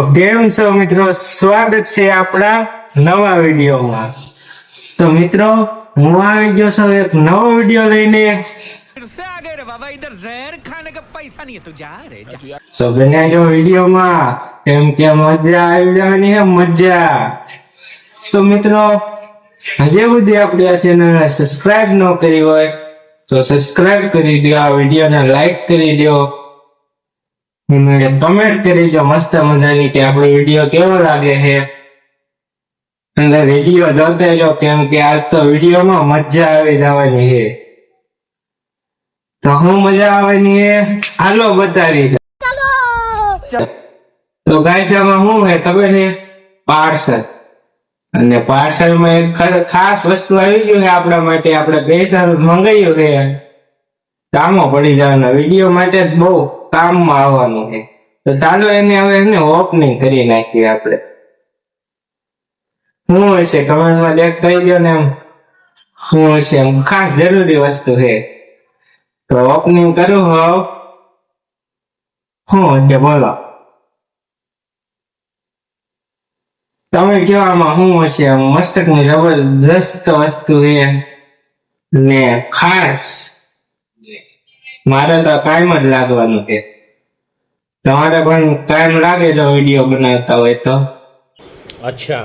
તો કેમ છો મિત્રો, સ્વાગત છે આપણા નવા વિડીયોમાં। તો મિત્રો હું આવી ગયો છું એક નવો વિડીયો લઈને। તો બન્યા જો વિડીયોમાં કેમ કે મજા આવી જવાની છે, મજા। તો મિત્રો હજી સુધી આપણી આ ચેનલને સબસ્ક્રાઇબ ન કરી હોય તો સબસ્ક્રાઇબ કરી દો, આ વિડીયોને લાઈક કરી દો, કમેન્ટ કરી દો મસ્ત મજાની કે આપણો વિડીયો કેવો લાગે છે, અને વિડીયો જોતા રહો કેમ કે આજ તો વિડીયોમાં મજા આવી જવાની છે। તો હું મજા આવવાની છે હાલો બતાવી દઉં। તો ગાયકામાં શું છે ખબર છે? પાર્સલ। અને પાર્સલમાં એક ખાસ વસ્તુ આવી ગયું છે આપણા માટે, આપણે પૈસા મંગાવ્યું છે, કામો પડી જવાના, વિડીયો માટે બહુ કામમાં આવવાનું છે। તો ચાલો એને હવે ઓપનિંગ કરી નાખીએ આપણે। શું હશે કમેન્ટમાં દેખ કહી દો ને, એમ શું હશે, એમ ખાસ જરૂરી વસ્તુ છે। તો ઓપનિંગ કરું હોવ, શું હશે બોલો, તમે કહો આમાં શું હશે? મસ્તકની જબરદસ્ત વસ્તુ છે ને ખાસ મારે તો કાયમ જ લાગવાનું છે। તમારે પણ ટાઈમ લાગે જો વિડીયો બનાવતા હોય તો। अच्छा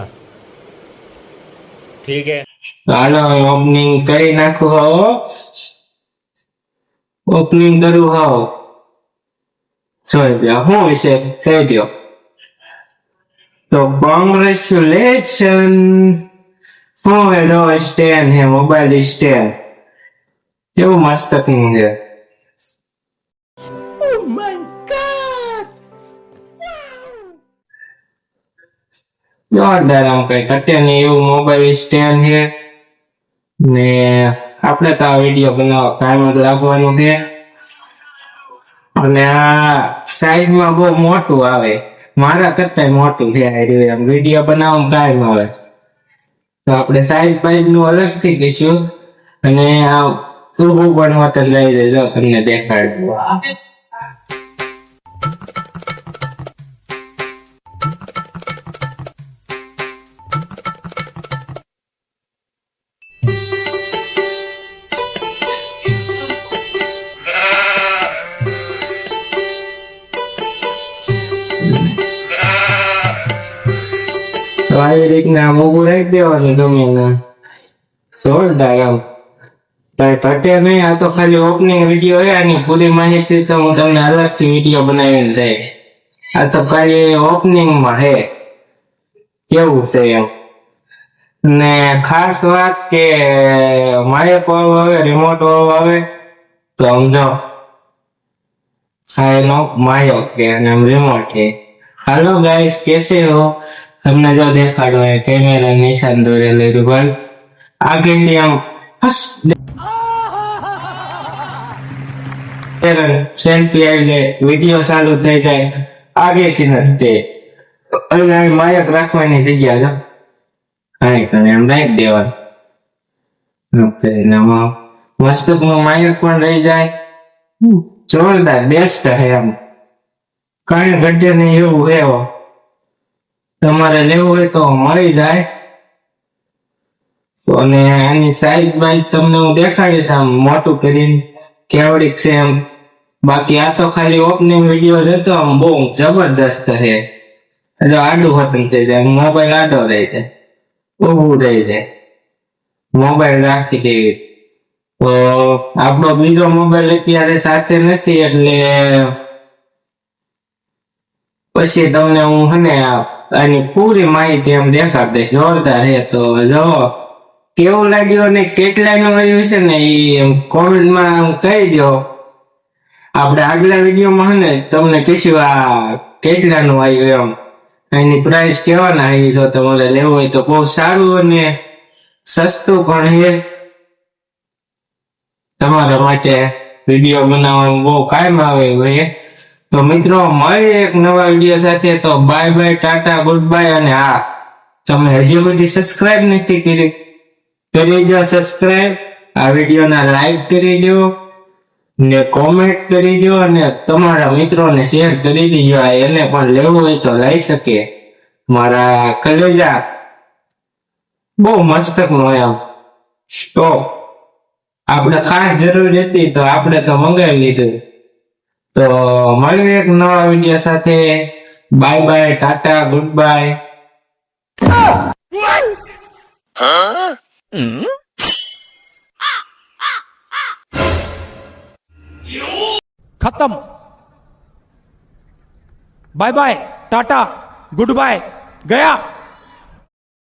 ठीक है, તો હાલો ઓપનિંગ કરી નાખું હોવ, ઓપનિંગ કરું હોવ, જોઈ દો શું વિશે કહી દો। તો કોંગ્રેચ્યુલેશન, હું હેલો સ્ટેન્ડ હે, મોબાઈલ સ્ટેન્ડ કેવું મસ્ત છે, જોરદાર, આમ કઈ ઘટે નહીં એવું મોબાઈલ સ્ટેન્ડ છે ને આપણે તો આ વિડીયો બનાવવા કાયમ જ લાગવાનું છે। અને આ સાઈઝમાં બહુ મોટું આવે, મારા કરતા મોટું છે એમ, વિડીયો બનાવવામાં કાયમ આવે। તો આપણે સાઈઝ બાઈઝ નું અલગથી કહીશું, અને આ ઊભું પણ હોત લઈ દેજો, તમને દેખાડું। તો આવી રીતના આમ ઊભું રાખી દેવાનું ગમે ના, જોરદાર, આમ કઈ ઘટે નહીં। આ તો ખાલી ઓપનિંગ વિડીયો છે, આની પૂરી માહિતી તો હું તમને અલગથી વિડીયો બનાવીને જાય, આ તો ખાલી ઓપનિંગમાં છે કેવું છે એમ। ને ખાસ વાત કે માયક વાળો આવે, રિમોટ વાળો આવે, તો સમજો આ એનો માયક કે અને રિમોટ છે। હાલો ગાઈસ, कैसे हो? તમને જો દેખાડો है कैमरा निशान દોરેલું રૂબલ આગળથી આમ સેલ્ફી આવી જાય, વિડીયો ચાલુ થઈ જાય આગળથી નથી, અને માયક રાખવાની જગ્યા જો કાંઈ કરે એમ રાખી દેવાનું, મસ્તકનું માયક પણ રહી જાય, જોરદાર બેસ્ટ છે એમ, કાંઈ ઘટે નહીં એવું છે। તમારે લેવું હોય તો મળી જાય। અને આની સાઈઝ બાઈઝ તમને હું દેખાડીશ આમ મોટું કરીને કેવડીક છે એમ, બાકી આ તો ખાલી ઓપનિંગ વિડીયો હતો, આમ બહુ જબરદસ્ત છે। એટલે આડું ખતમ થઈ જાય, મોબાઈલ આડો રહી જાય, ઊભું રહી જાય, મોબાઈલ રાખી દેવી। તો આપણો બીજો મોબાઈલ અત્યારે સાથે નથી, એટલે પછી તમને હું આની પૂરી માહિતી એમ દેખાડ દઈશ, જોરદાર છે। તો જો કેવું લાગ્યું અને કેટલાનું આવ્યું છે ને એ કોમેન્ટમાં કહી દો। આપણે આગલા વિડીયોમાં તમને કહીશું આ કેટલાનું આવ્યું એમ, એની પ્રાઇસ કેવાના આવી, તો તમારે લેવું હોય તો બહુ સારું અને સસ્તું પણ છે તમારા માટે, વિડીયો બનાવવાનું બહુ કાયમ આવે એવું છે। તો મિત્રો મળીએ એક નવા વિડીયો સાથે, તો by bye, tata, good bye. અને હા, તમે હજી સુધી સબસ્ક્રાઇબ નથી કરી દો સબસ્ક્રાઇબ, આ વિડીયોના લાઈક કરી દો, ને કોમેન્ટ કરી દો અને તમારા મિત્રોને શેર કરી દીજો. એને પણ લેવું હોય તો લઈ શકે. મારા કલેજા બહુ મસ્ત નો એમ સ્ટોપ આપણે ખાસ જરૂર હતી તો આપણે તો મંગાવી લીધું. તો મળીએ એક નવા વિડીયો સાથે. Bye bye, tata, goodbye. खत्म। Bye bye, tata, goodbye, गया।